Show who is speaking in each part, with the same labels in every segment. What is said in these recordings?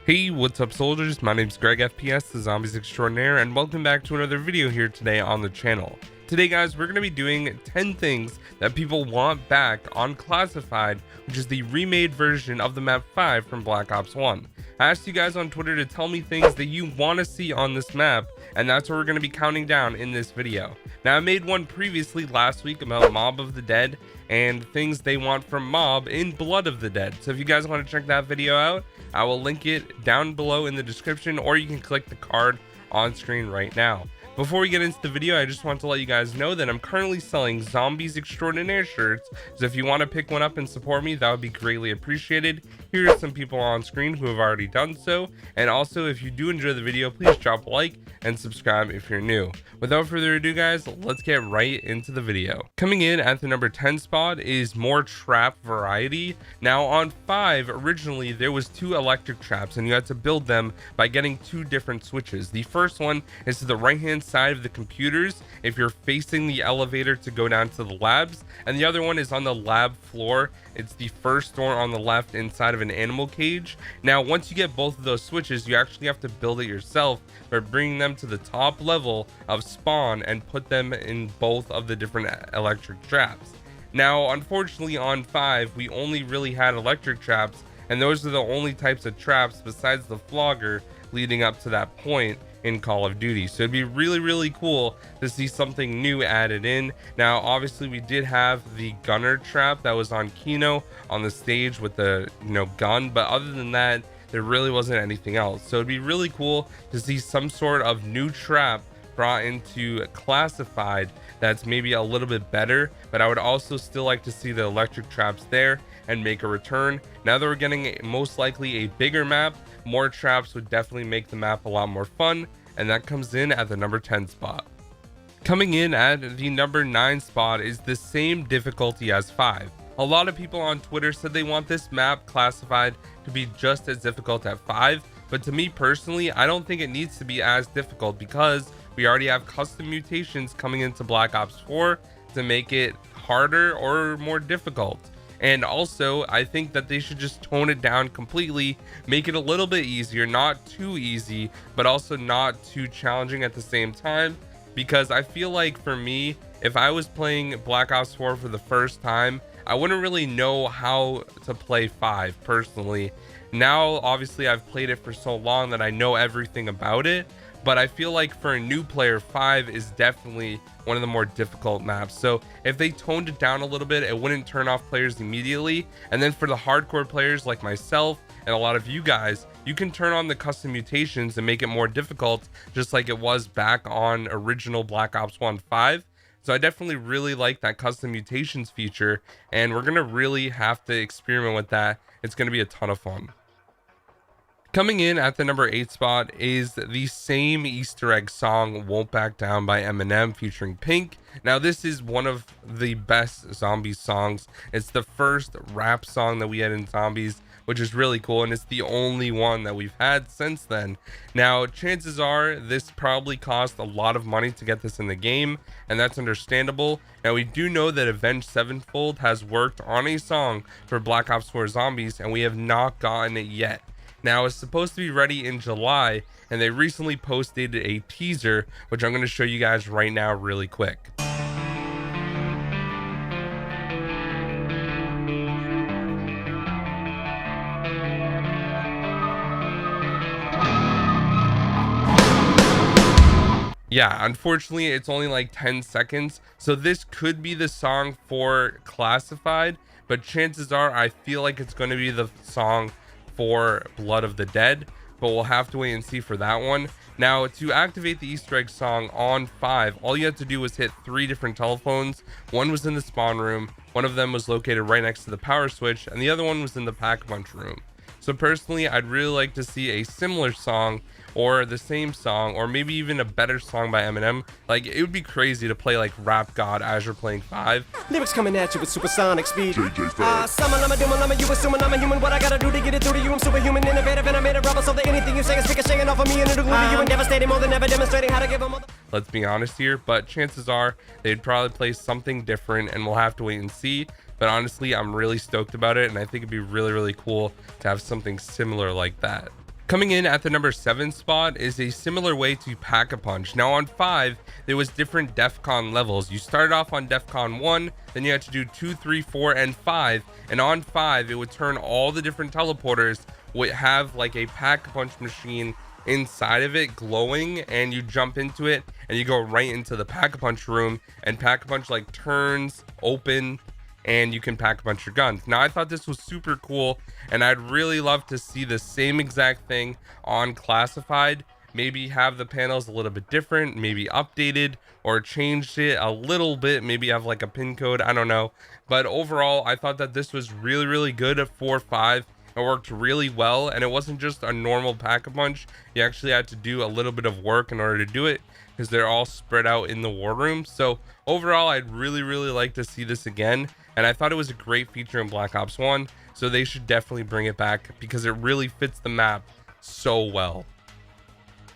Speaker 1: Hey, what's up soldiers? My name's GregFPS, the Zombies Extraordinaire, and welcome back to another video here today on the channel. Today guys, we're going to be doing 10 things that people want back on Classified, which is the remade version of the map 5 from Black Ops 1. I asked you guys on Twitter to tell me things that you want to see on this map, and that's what we're going to be counting down in this video. Now I made one previously last week about Mob of the Dead and things they want from Mob in Blood of the Dead. So if you guys want to check that video out, I will link it down below in the description, or you can click the card on screen right now. Before we get into the video, I just want to let you guys know that I'm currently selling Zombies Extraordinaire shirts, so if you want to pick one up and support me, that would be greatly appreciated. Here are some people on screen who have already done so, and also if you do enjoy the video, please drop a like and subscribe if you're new. Without further ado guys, let's get right into the video. Coming in at the number 10 spot is more trap variety. Now on 5, originally there was 2 electric traps and you had to build them by getting 2 different switches. The first one is to the right hand side of the computers if you're facing the elevator to go down to the labs, and the other one is on the lab floor. It's the first door on the left inside of an animal cage. Now once you get both of those switches, you actually have to build it yourself by bringing them to the top level of spawn and put them in both of the different electric traps. Now unfortunately on 5 we only really had electric traps, and those are the only types of traps besides the flogger leading up to that point in Call of Duty. So it'd be really cool to see something new added in. Now obviously we did have the gunner trap that was on Kino on the stage with the gun, but other than that there really wasn't anything else. So it'd be really cool to see some sort of new trap brought into Classified that's maybe a little bit better, but I would also still like to see the electric traps there and make a return. Now that we're getting most likely a bigger map, more traps would definitely make the map a lot more fun, and that comes in at the number 10 spot. Coming in at the number 9 spot is the same difficulty as 5. A lot of people on Twitter said they want this map Classified to be just as difficult as 5, but to me personally, I don't think it needs to be as difficult because we already have custom mutations coming into Black Ops 4 to make it harder or more difficult. And also I think that they should just tone it down completely, make it a little bit easier, not too easy but also not too challenging at the same time, because I feel like for me, if I was playing Black Ops 4 for the first time, I wouldn't really know how to play 5 personally. Now obviously I've played it for so long that I know everything about it, but I feel like for a new player, 5 is definitely one of the more difficult maps. So if they toned it down a little bit, it wouldn't turn off players immediately. And then for the hardcore players like myself and a lot of you guys, you can turn on the custom mutations and make it more difficult, just like it was back on original Black Ops 1 5. So I definitely really like that custom mutations feature, and we're gonna really have to experiment with that. It's gonna be a ton of fun. Coming in at the number 8 spot is the same Easter egg song, Won't Back Down by Eminem featuring Pink. Now this is one of the best Zombies songs. It's the first rap song that we had in Zombies, which is really cool, and it's the only one that we've had since then. Now chances are this probably cost a lot of money to get this in the game, and that's understandable. Now we do know that Avenged Sevenfold has worked on a song for Black Ops 4 Zombies, and we have not gotten it yet. Now it's supposed to be ready in July, and they recently posted a teaser, which I'm going to show you guys right now really quick. Yeah, unfortunately it's only like 10 seconds, so this could be the song for Classified, but chances are I feel like it's going to be the song for Blood of the Dead, but we'll have to wait and see for that one. Now to activate the Easter egg song on 5, all you had to do was hit 3 different telephones. One was in the spawn room, one of them was located right next to the power switch, and the other one was in the pack punch room. So personally, I'd really like to see a similar song or the same song, or maybe even a better song by Eminem. Like, it would be crazy to play like Rap God as you're playing 5.
Speaker 2: Lyrics coming at you with supersonic speed.
Speaker 3: I'm you assuming I'm a human. What I gotta do to get it through to you? I'm superhuman, innovative, and I made a rubber so that anything you say is ricocheting off of me and it'll glue to you and devastating more than ever, demonstrating how to give a mother.
Speaker 1: Let's be honest here, but chances are they'd probably play something different, and we'll have to wait and see. But honestly, I'm really stoked about it, and I think it'd be really cool to have something similar like that. Coming in at the number 7 spot is a similar way to Pack-a-Punch. Now on 5, there was different DEFCON levels. You started off on DEFCON 1, then you had to do 2, 3, 4, and 5. And on 5, it would turn all the different teleporters would have like a Pack-a-Punch machine inside of it glowing, and you jump into it and you go right into the Pack-a-Punch room, and Pack-a-Punch like turns open and you can Pack-a-Punch your guns. Now I thought this was super cool, and I'd really love to see the same exact thing on Classified. Maybe have the panels a little bit different, maybe updated or changed it a little bit, maybe have like a pin code, I don't know. But overall, I thought that this was really good at 4-5. It worked really well, and it wasn't just a normal Pack-a-Punch. You actually had to do a little bit of work in order to do it, because they're all spread out in the war room. So overall, I'd really like to see this again, and I thought it was a great feature in Black Ops 1, so they should definitely bring it back because it really fits the map so well.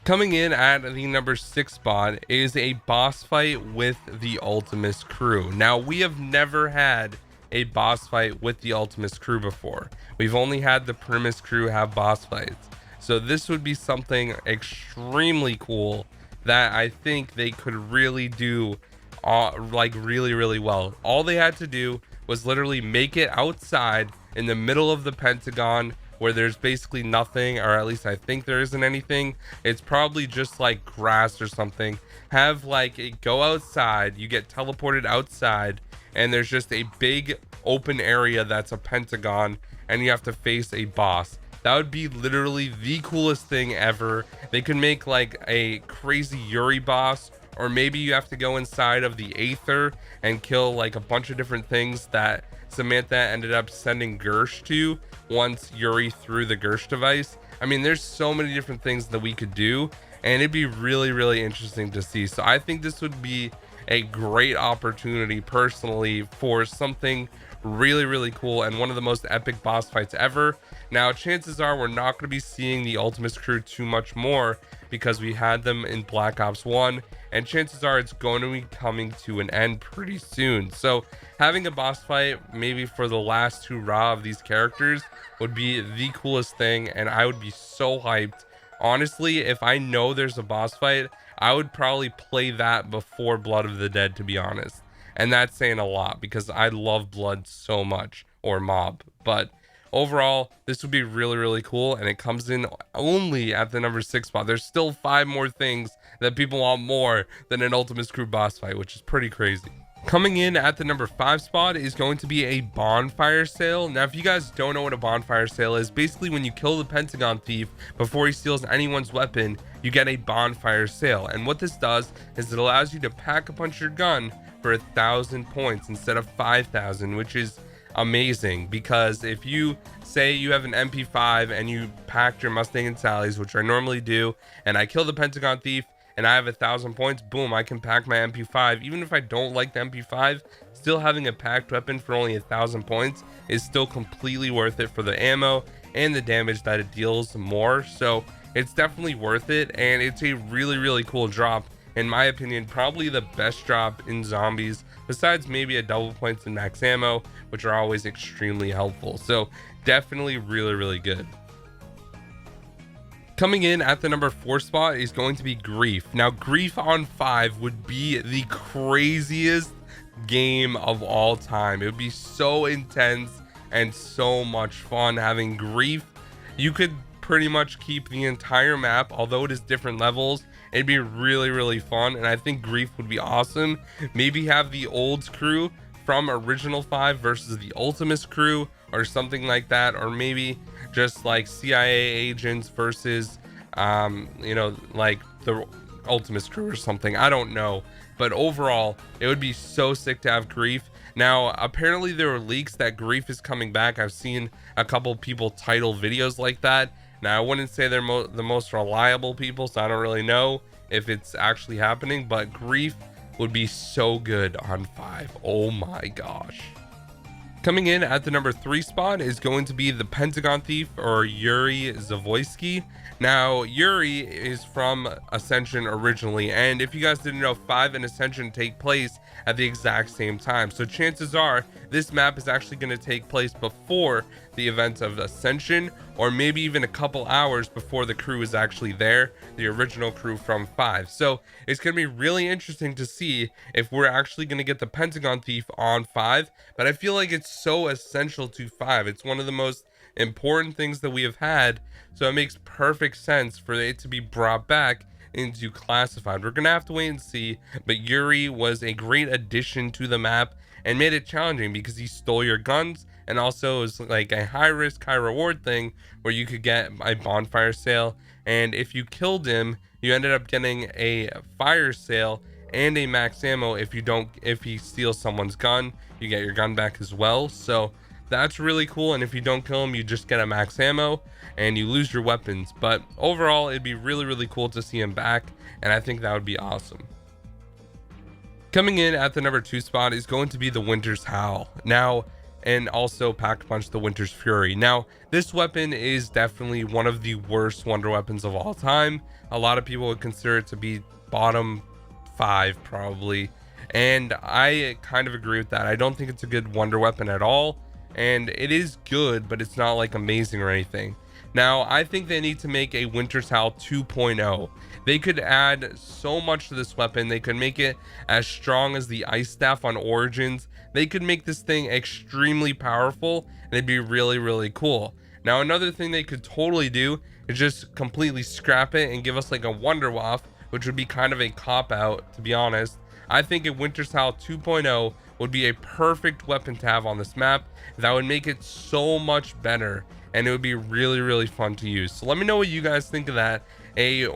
Speaker 1: Coming in at the number 6 spot is a boss fight with the Ultimus crew. Now, we have never had a boss fight with the Ultimus crew before. We've only had the Primus crew have boss fights. So this would be something extremely cool that I think they could really do like really well. All they had to do was literally make it outside in the middle of the Pentagon, where there's basically nothing, or at least I think there isn't anything. It's probably just like grass or something. Have like it go outside, you get teleported outside, and there's just a big open area that's a Pentagon, and you have to face a boss. That would be literally the coolest thing ever. They could make like a crazy Yuri boss, or maybe you have to go inside of the Aether and kill like a bunch of different things that Samantha ended up sending Gersh to once Yuri threw the Gersh device. I mean, there's so many different things that we could do, and it'd be really interesting to see. So I think this would be a great opportunity personally for something really cool and one of the most epic boss fights ever. Now, chances are we're not going to be seeing the Ultimus crew too much more because we had them in Black Ops 1, and chances are it's going to be coming to an end pretty soon. So having a boss fight maybe for the last hurrah of these characters would be the coolest thing, and I would be so hyped. Honestly, if I know there's a boss fight, I would probably play that before Blood of the Dead, to be honest. And that's saying a lot because I love Blood so much, or Mob. But overall, this would be really cool, and it comes in only at the number 6 spot. There's still 5 more things that people want more than an Ultimus crew boss fight, which is pretty crazy. Coming in at the number 5 spot is going to be a bonfire sale. Now, if you guys don't know what a bonfire sale is, basically when you kill the Pentagon thief before he steals anyone's weapon, you get a bonfire sale. And what this does is it allows you to Pack-a-Punch your gun for 1,000 points instead of 5,000, which is amazing, because if you say you have an MP5 and you packed your Mustang and Sally's, which I normally do, and I kill the Pentagon thief and I have 1,000 points, boom, I can pack my MP5. Even if I don't like the MP5, still having a packed weapon for only 1,000 points is still completely worth it for the ammo and the damage that it deals more. So it's definitely worth it, and it's a really cool drop. In my opinion, probably the best drop in zombies, besides maybe a double points and max ammo, which are always extremely helpful. So definitely really good. Coming in at the number 4 spot is going to be Grief. Now, Grief on 5 would be the craziest game of all time. It would be so intense and so much fun having Grief. You could pretty much keep the entire map, although it is different levels. It'd be really fun, and I think Grief would be awesome. Maybe have the old crew from original 5 versus the Ultimus crew or something like that, or maybe just like CIA agents versus you know, like the Ultimus crew or something. I don't know, but overall it would be so sick to have Grief. Now, apparently there are leaks that Grief is coming back. I've seen a couple people title videos like that. Now, I wouldn't say they're the most reliable people, so I don't really know if it's actually happening, but Grief would be so good on 5. Oh my gosh. Coming in at the number 3 spot is going to be the Pentagon Thief, or Yuri Zavoyski. Now, Yuri is from Ascension originally, and if you guys didn't know, 5 and Ascension take place at the exact same time. So chances are this map is actually going to take place before the event of Ascension, or maybe even a couple hours before the crew is actually there, the original crew from 5. So it's going to be really interesting to see if we're actually going to get the Pentagon Thief on 5, but I feel like it's so essential to 5. It's one of the most important things that we have had, so it makes perfect sense for it to be brought back into Classified. We're gonna have to wait and see, but Yuri was a great addition to the map and made it challenging because he stole your guns, and also is like a high risk high reward thing where you could get a bonfire sale, and if you killed him you ended up getting a fire sale and a max ammo. If he steals someone's gun, you get your gun back as well, so that's really cool. And if you don't kill him, you just get a max ammo and you lose your weapons. But overall, it'd be really cool to see him back, and I think that would be awesome. Coming in at the number 2 spot is going to be the Winter's Howl. Now, and also Pack Punch the Winter's Fury. Now, this weapon is definitely one of the worst wonder weapons of all time. A lot of people would consider it to be bottom 5 probably, and I kind of agree with that. I don't think it's a good wonder weapon at all, and it is good, but it's not like amazing or anything. Now, I think they need to make a Winter's Howl 2.0. They could add so much to this weapon. They could make it as strong as the Ice Staff on Origins. They could make this thing extremely powerful, and it'd be really cool. Now, another thing they could totally do is just completely scrap it and give us like a Wonder Waff, which would be kind of a cop-out, to be honest. I think a Winter's Howl 2.0 would be a perfect weapon to have on this map. That would make it so much better, and it would be really fun to use. So let me know what you guys think of that. A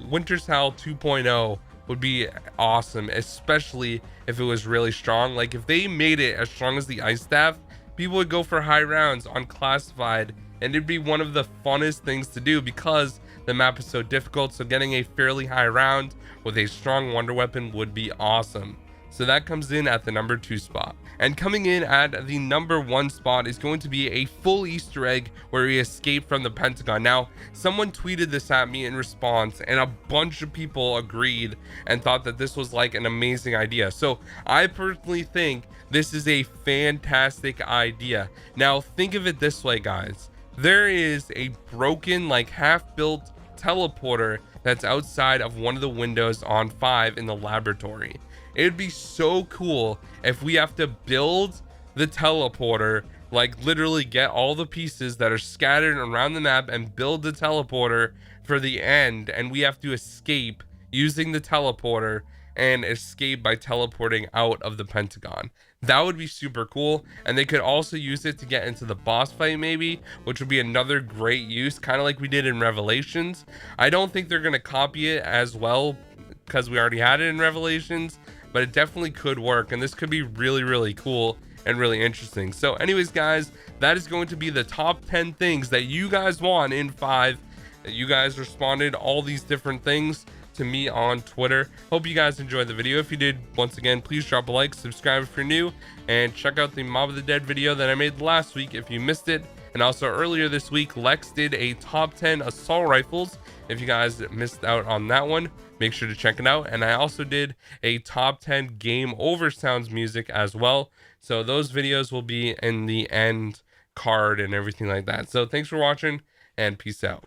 Speaker 1: Winter's Howl 2.0 would be awesome, especially if it was really strong. Like if they made it as strong as the Ice Staff, people would go for high rounds on Classified, and it'd be one of the funnest things to do because the map is so difficult. So getting a fairly high round with a strong wonder weapon would be awesome. So that comes in at the number 2 spot. And coming in at the number 1 spot is going to be a full Easter egg where we escape from the Pentagon. Now, someone tweeted this at me in response, and a bunch of people agreed and thought that this was like an amazing idea. So I personally think this is a fantastic idea. Now, think of it this way, guys. There is a broken, like half-built teleporter that's outside of one of the windows on 5 in the laboratory. It'd be so cool if we have to build the teleporter, like literally get all the pieces that are scattered around the map and build the teleporter for the end, and we have to escape using the teleporter and escape by teleporting out of the Pentagon. That would be super cool. And they could also use it to get into the boss fight maybe, which would be another great use, kind of like we did in Revelations. I don't think they're going to copy it as well because we already had it in Revelations, but it definitely could work, and this could be really cool and really interesting. So anyways, guys, that is going to be the top 10 things that you guys want in 5. You guys responded all these different things to me on Twitter. Hope you guys enjoyed the video. If you did, once again, please drop a like, subscribe if you're new, and check out the Mob of the Dead video that I made last week if you missed it. And also earlier this week, Lex did a top 10 assault rifles. If you guys missed out on that one, make sure to check it out. And I also did a top 10 game over sounds music as well. So those videos will be in the end card and everything like that. So thanks for watching, and peace out.